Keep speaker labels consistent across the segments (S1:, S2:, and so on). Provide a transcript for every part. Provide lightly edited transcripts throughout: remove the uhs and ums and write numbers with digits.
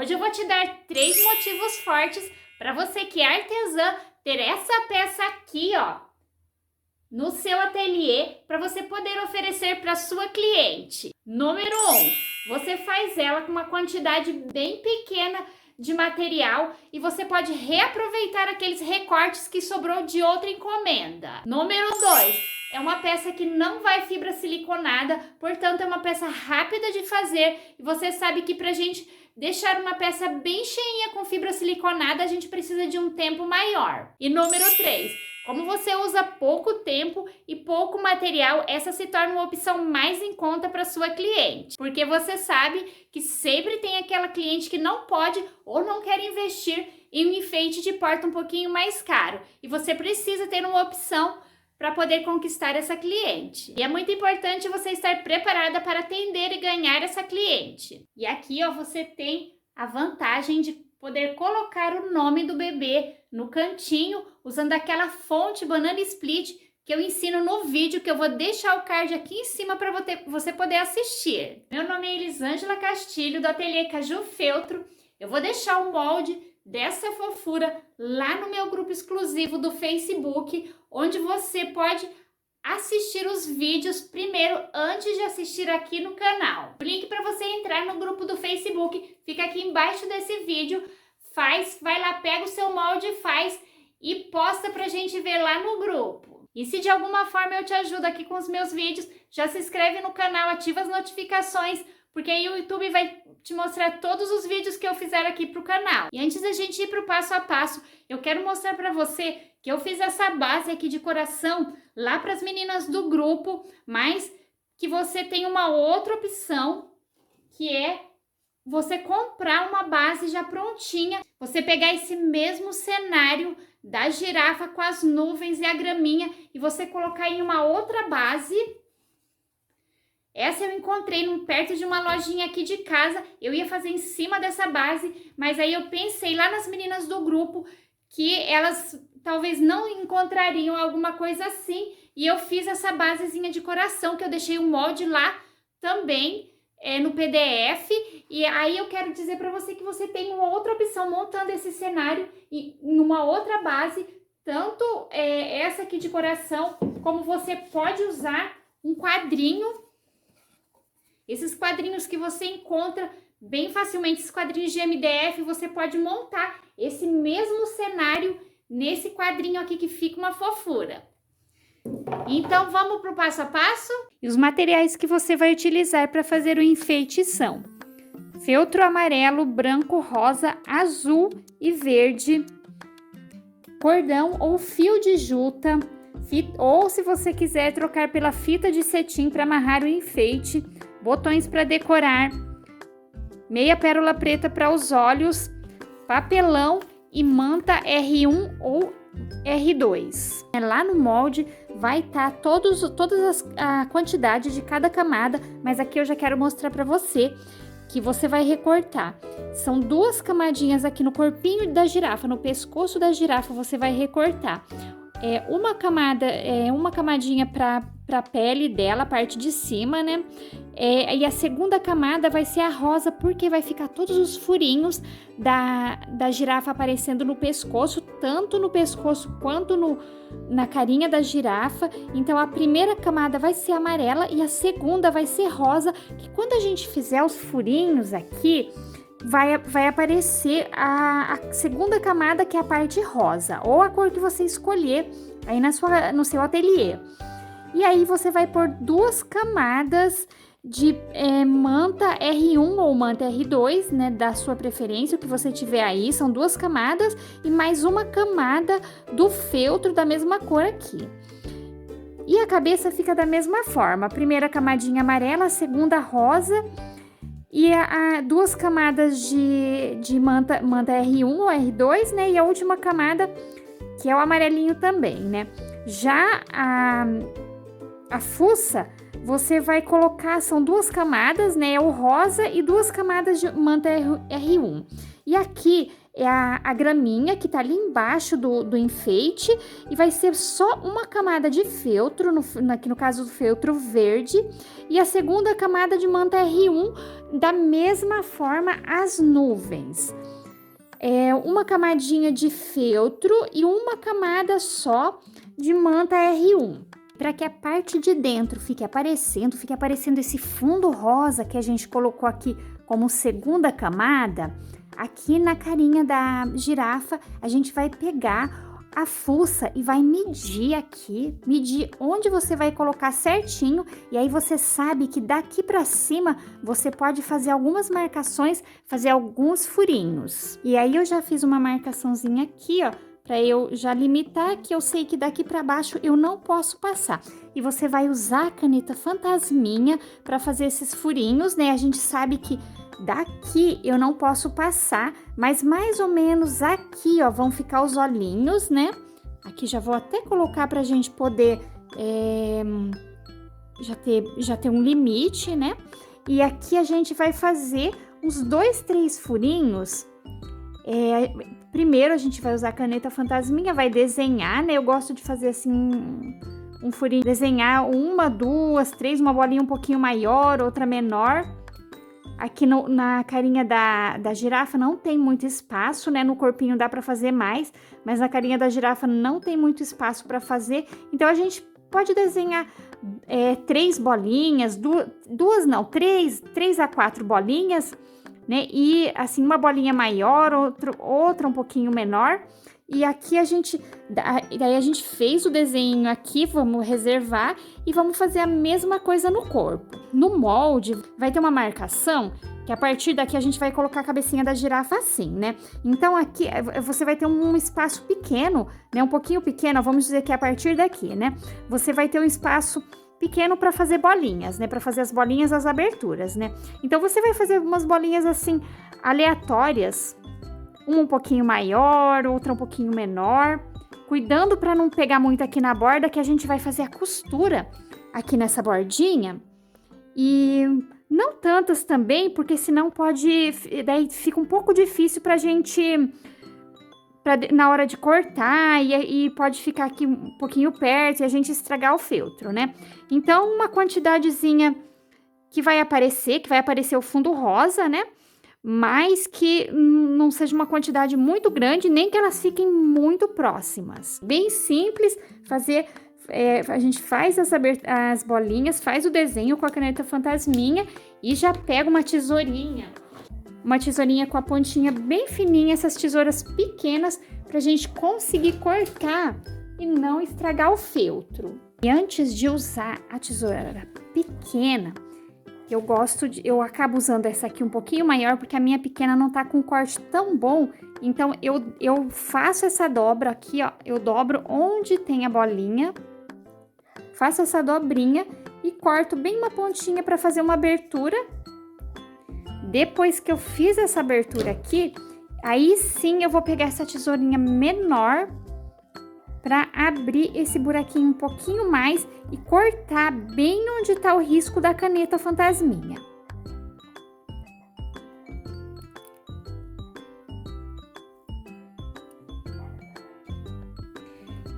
S1: Hoje eu vou te dar 3 motivos fortes para você que é artesã ter essa peça aqui, ó, no seu ateliê, para você poder oferecer para sua cliente. Número 1, você faz ela com uma quantidade bem pequena de material e você pode reaproveitar aqueles recortes que sobrou de outra encomenda. Número 2, é uma peça que não vai fibra siliconada, portanto é uma peça rápida de fazer e você sabe que pra gente deixar uma peça bem cheinha com fibra siliconada, a gente precisa de um tempo maior. E número 3, como você usa pouco tempo e pouco material, essa se torna uma opção mais em conta para sua cliente. Porque você sabe que sempre tem aquela cliente que não pode ou não quer investir em um enfeite de porta um pouquinho mais caro. E você precisa ter uma opção para poder conquistar essa cliente. E é muito importante você estar preparada para atender e ganhar essa cliente. E aqui, ó, você tem a vantagem de poder colocar o nome do bebê no cantinho, usando aquela fonte Banana Split que eu ensino no vídeo, que eu vou deixar o card aqui em cima para você poder assistir. Meu nome é Elisângela Castilho, do Ateliê Caju Feltro. Eu vou deixar o molde dessa fofura lá no meu grupo exclusivo do Facebook, onde você pode assistir os vídeos primeiro antes de assistir aqui no canal. O link para você entrar no grupo do Facebook fica aqui embaixo desse vídeo. Vai lá, pega o seu molde, faz e posta pra gente ver lá no grupo. E se de alguma forma eu te ajudo aqui com os meus vídeos, já se inscreve no canal, ativa as notificações, porque aí o YouTube vai te mostrar todos os vídeos que eu fizer aqui pro canal. E antes da gente ir pro passo a passo, eu quero mostrar pra você que eu fiz essa base aqui de coração lá para as meninas do grupo, mas que você tem uma outra opção, que é você comprar uma base já prontinha, você pegar esse mesmo cenário da girafa com as nuvens e a graminha e você colocar em uma outra base. Essa eu encontrei perto de uma lojinha aqui de casa, eu ia fazer em cima dessa base, mas aí eu pensei lá nas meninas do grupo que elas talvez não encontrariam alguma coisa assim, e eu fiz essa basezinha de coração, que eu deixei o molde lá também, no PDF, e aí eu quero dizer para você que você tem uma outra opção montando esse cenário em uma outra base, tanto essa aqui de coração, como você pode usar um quadrinho, esses quadrinhos que você encontra bem facilmente, esses quadrinhos de MDF, você pode montar esse mesmo cenário nesse quadrinho aqui que fica uma fofura. Então vamos para o passo a passo? E os materiais que você vai utilizar para fazer o enfeite são feltro amarelo, branco, rosa, azul e verde, cordão ou fio de juta, ou se você quiser trocar pela fita de cetim para amarrar o enfeite, botões para decorar, meia pérola preta para os olhos, papelão e manta R1 ou R2. Lá no molde vai estar a quantidade de cada camada, mas aqui eu já quero mostrar para você que você vai recortar. São 2 camadinhas aqui no corpinho da girafa, no pescoço da girafa você vai recortar. Uma camadinha para a pele dela, a parte de cima, né? E a segunda camada vai ser a rosa, porque vai ficar todos os furinhos da girafa aparecendo no pescoço, tanto no pescoço quanto na carinha da girafa. Então a primeira camada vai ser amarela e a segunda vai ser rosa, que quando a gente fizer os furinhos aqui, vai aparecer a segunda camada, que é a parte rosa, ou a cor que você escolher aí no seu ateliê. E aí você vai pôr 2 camadas de manta R1 ou manta R2, né, da sua preferência, o que você tiver aí, são 2 camadas e mais uma camada do feltro da mesma cor aqui. E a cabeça fica da mesma forma, a primeira camadinha amarela, a segunda rosa, e 2 camadas de manta R1 ou R2, né? E a última camada, que é o amarelinho também, né? Já a fuça você vai colocar, são 2 camadas, né? O rosa e 2 camadas de manta R1. E aqui é a graminha que tá ali embaixo do enfeite e vai ser só uma camada de feltro, aqui no caso do feltro verde, e a segunda camada de manta R1, da mesma forma as nuvens. Uma camadinha de feltro e uma camada só de manta R1. Para que a parte de dentro fique aparecendo esse fundo rosa que a gente colocou aqui como segunda camada, aqui na carinha da girafa, a gente vai pegar a fuça e vai medir onde você vai colocar certinho, e aí você sabe que daqui para cima você pode fazer algumas marcações, fazer alguns furinhos. E aí eu já fiz uma marcaçãozinha aqui, ó, para eu já limitar, que eu sei que daqui para baixo eu não posso passar. E você vai usar a caneta fantasminha para fazer esses furinhos, né? A gente sabe que daqui eu não posso passar, mas mais ou menos aqui, ó, vão ficar os olhinhos, né? Aqui já vou até colocar pra gente poder já ter um limite, né? E aqui a gente vai fazer uns 2, 3 furinhos. Primeiro a gente vai usar a caneta fantasminha, vai desenhar, né? Eu gosto de fazer assim um furinho, desenhar 1, 2, 3, uma bolinha um pouquinho maior, outra menor. Aqui na carinha da girafa não tem muito espaço, né? No corpinho dá para fazer mais, mas na carinha da girafa não tem muito espaço para fazer. Então a gente pode desenhar 3 bolinhas, 3 a 4 bolinhas, né? E assim, uma bolinha maior, outra um pouquinho menor. E aqui daí a gente fez o desenho aqui, vamos reservar e vamos fazer a mesma coisa no corpo. No molde vai ter uma marcação que a partir daqui a gente vai colocar a cabecinha da girafa assim, né? Então aqui você vai ter um espaço pequeno, né? Um pouquinho pequeno, vamos dizer que é a partir daqui, né? Você vai ter um espaço pequeno para fazer bolinhas, né? Para fazer as bolinhas, as aberturas, né? Então você vai fazer umas bolinhas assim aleatórias, uma um pouquinho maior, outra um pouquinho menor, cuidando para não pegar muito aqui na borda, que a gente vai fazer a costura aqui nessa bordinha. E não tantas também, porque senão daí fica um pouco difícil pra gente, na hora de cortar, e pode ficar aqui um pouquinho perto e a gente estragar o feltro, né? Então, uma quantidadezinha que vai aparecer o fundo rosa, né? Mas que não seja uma quantidade muito grande, nem que elas fiquem muito próximas. Bem simples, a gente faz as bolinhas, faz o desenho com a caneta fantasminha e já pega uma tesourinha com a pontinha bem fininha, essas tesouras pequenas, pra gente conseguir cortar e não estragar o feltro. E antes de usar a tesoura pequena, eu acabo usando essa aqui um pouquinho maior, porque a minha pequena não tá com um corte tão bom. Então, eu faço essa dobra aqui, ó. Eu dobro onde tem a bolinha, faço essa dobrinha e corto bem uma pontinha para fazer uma abertura. Depois que eu fiz essa abertura aqui, aí sim eu vou pegar essa tesourinha menor para abrir esse buraquinho um pouquinho mais e cortar bem onde está o risco da caneta fantasminha.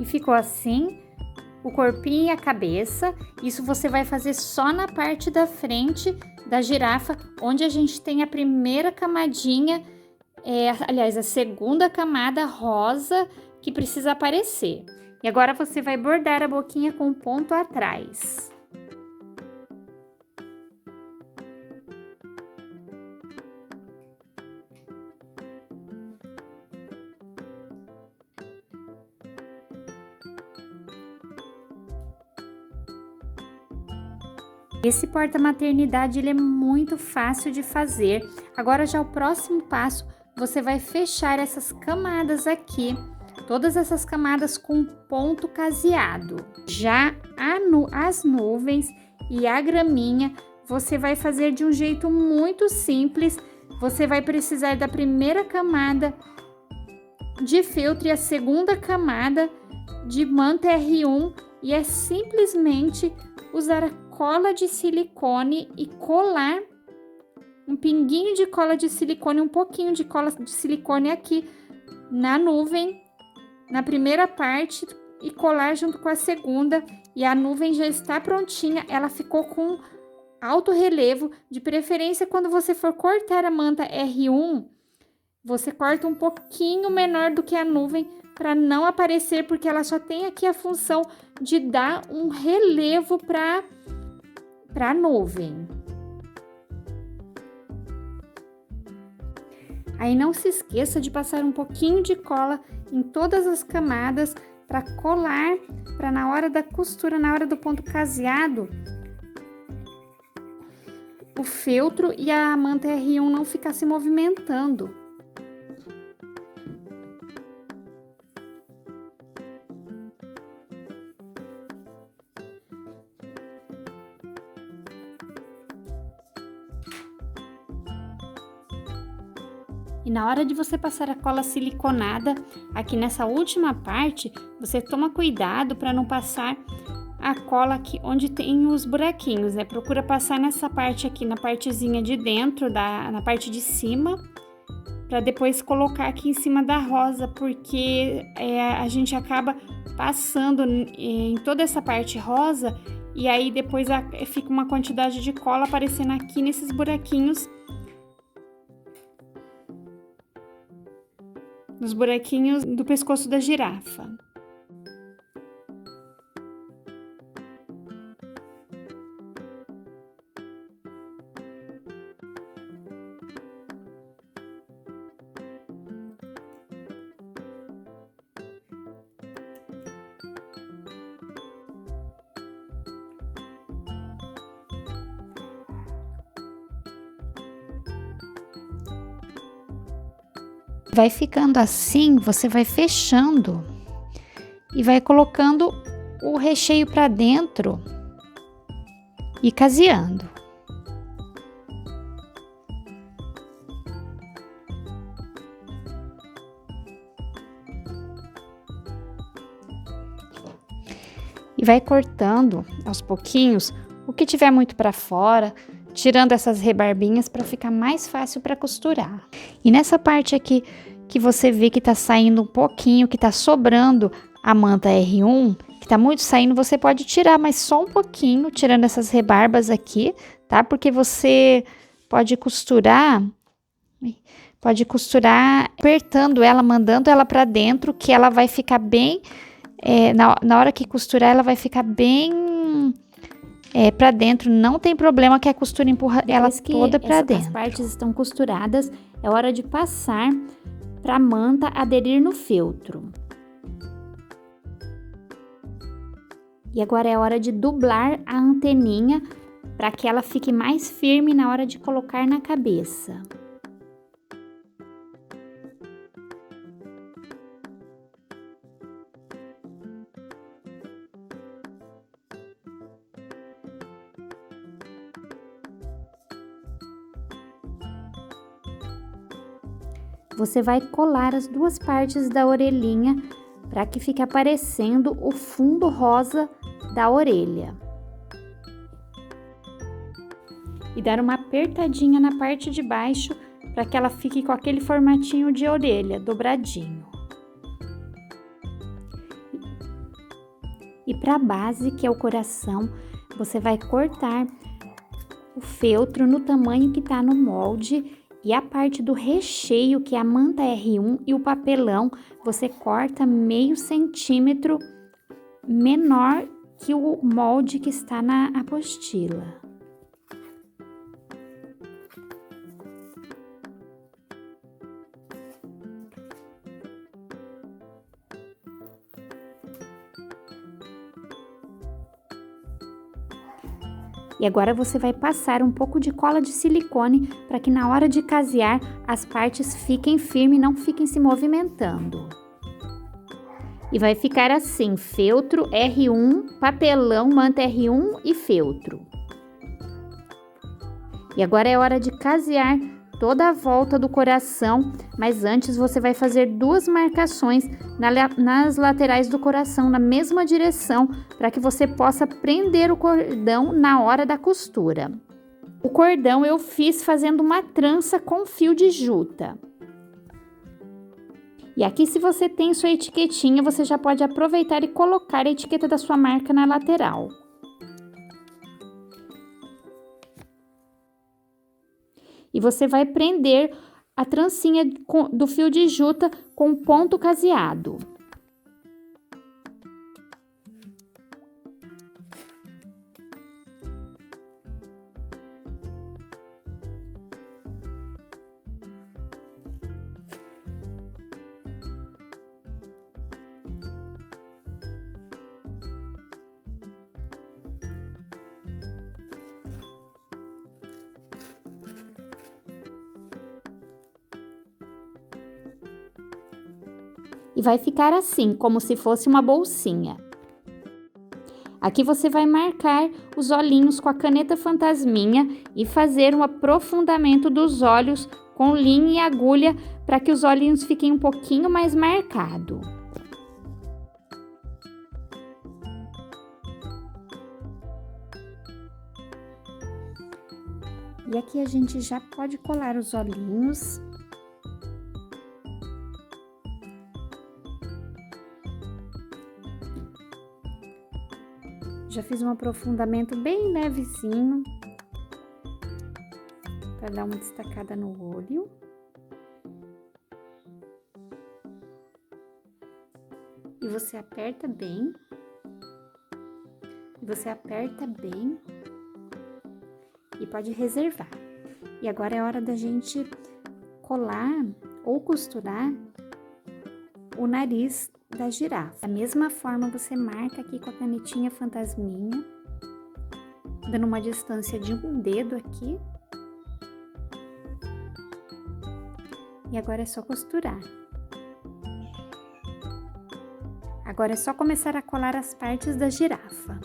S1: E ficou assim o corpinho e a cabeça. Isso você vai fazer só na parte da frente da girafa, onde a gente tem a primeira camadinha, aliás, a segunda camada rosa que precisa aparecer. E agora você vai bordar a boquinha com ponto atrás. Esse porta-maternidade, ele é muito fácil de fazer. Agora já o próximo passo, você vai fechar essas camadas aqui, todas essas camadas com ponto caseado. Já as nuvens e a graminha, você vai fazer de um jeito muito simples. Você vai precisar da primeira camada de feltro e a segunda camada de manta R1, e é simplesmente usar a cola de silicone e colar um pinguinho de cola de silicone, um pouquinho de cola de silicone aqui na nuvem, na primeira parte, e colar junto com a segunda. E a nuvem já está prontinha, ela ficou com alto relevo. De preferência, quando você for cortar a manta R1, você corta um pouquinho menor do que a nuvem, para não aparecer, porque ela só tem aqui a função de dar um relevo para a nuvem. Aí não se esqueça de passar um pouquinho de cola em todas as camadas para colar, para na hora da costura, na hora do ponto caseado, o feltro e a manta R1 não ficar se movimentando. E na hora de você passar a cola siliconada, aqui nessa última parte, você toma cuidado para não passar a cola aqui onde tem os buraquinhos, né? Procura passar nessa parte aqui, na partezinha de dentro, na parte de cima, para depois colocar aqui em cima da rosa, porque a gente acaba passando em toda essa parte rosa, e aí depois fica uma quantidade de cola aparecendo aqui nesses buraquinhos, nos buraquinhos do pescoço da girafa. Vai ficando assim, você vai fechando e vai colocando o recheio para dentro e caseando. E vai cortando aos pouquinhos o que tiver muito para fora, tirando essas rebarbinhas para ficar mais fácil para costurar. E nessa parte aqui que você vê que tá saindo um pouquinho, que tá sobrando a manta R1, que tá muito saindo, você pode tirar, mas só um pouquinho, tirando essas rebarbas aqui, tá? Porque você pode costurar apertando ela, mandando ela para dentro, que ela vai ficar bem, na hora que costurar, ela vai ficar bem para dentro, não tem problema que a costura empurra ela toda para dentro. As partes estão costuradas, é hora de passar para a manta aderir no feltro. E agora é hora de dobrar a anteninha para que ela fique mais firme na hora de colocar na cabeça. Você vai colar as duas partes da orelhinha para que fique aparecendo o fundo rosa da orelha. E dar uma apertadinha na parte de baixo para que ela fique com aquele formatinho de orelha, dobradinho. E para a base, que é o coração, você vai cortar o feltro no tamanho que está no molde. E a parte do recheio, que é a manta R1 e o papelão, você corta meio centímetro menor que o molde que está na apostila. E agora você vai passar um pouco de cola de silicone para que na hora de casear as partes fiquem firmes e não fiquem se movimentando. E vai ficar assim, feltro R1, papelão, manta R1 e feltro. E agora é hora de casear toda a volta do coração, mas antes você vai fazer 2 marcações nas laterais do coração, na mesma direção, para que você possa prender o cordão na hora da costura. O cordão eu fiz fazendo uma trança com fio de juta. E aqui, se você tem sua etiquetinha, você já pode aproveitar e colocar a etiqueta da sua marca na lateral. E você vai prender a trancinha do fio de juta com ponto caseado. E vai ficar assim, como se fosse uma bolsinha. Aqui você vai marcar os olhinhos com a caneta fantasminha e fazer um aprofundamento dos olhos com linha e agulha para que os olhinhos fiquem um pouquinho mais marcados. E aqui a gente já pode colar os olhinhos. Já fiz um aprofundamento bem levezinho, para dar uma destacada no olho. E você aperta bem. E você aperta bem. E pode reservar. E agora é hora da gente colar ou costurar o nariz da girafa. Da mesma forma, você marca aqui com a canetinha fantasminha, dando uma distância de um dedo aqui. E agora é só costurar. Agora é só começar a colar as partes da girafa.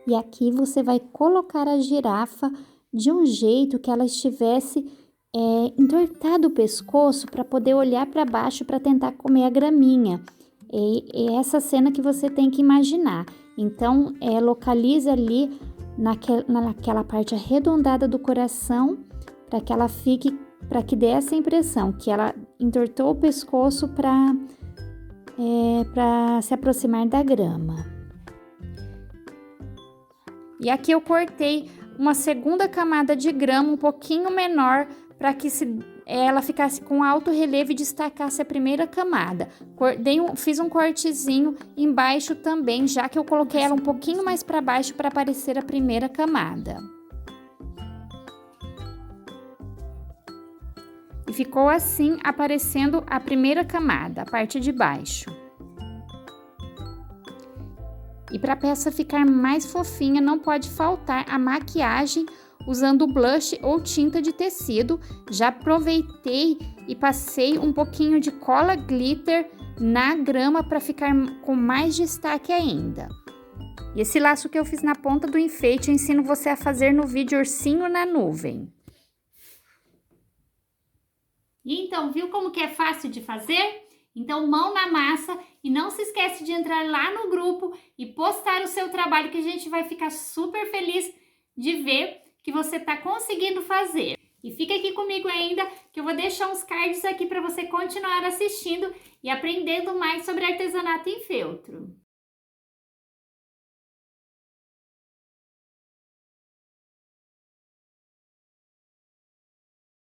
S1: E aqui você vai colocar a girafa de um jeito que ela estivesse entortado o pescoço para poder olhar para baixo para tentar comer a graminha. E é essa cena que você tem que imaginar. Então, localize ali naquela parte arredondada do coração para que ela fique, para que dê essa impressão que ela entortou o pescoço para se aproximar da grama. E aqui eu cortei uma segunda camada de grama um pouquinho menor para que ela ficasse com alto relevo e destacasse a primeira camada. Fiz um cortezinho embaixo também, já que eu coloquei ela um pouquinho mais para baixo para aparecer a primeira camada. E ficou assim aparecendo a primeira camada, a parte de baixo. E para a peça ficar mais fofinha, não pode faltar a maquiagem usando blush ou tinta de tecido. Já aproveitei e passei um pouquinho de cola glitter na grama para ficar com mais destaque ainda. E esse laço que eu fiz na ponta do enfeite, eu ensino você a fazer no vídeo Ursinho na Nuvem. E então, viu como que é fácil de fazer? Então, mão na massa e não se esquece de entrar lá no grupo e postar o seu trabalho, que a gente vai ficar super feliz de ver que você está conseguindo fazer. E fica aqui comigo ainda, que eu vou deixar uns cards aqui para você continuar assistindo e aprendendo mais sobre artesanato em feltro.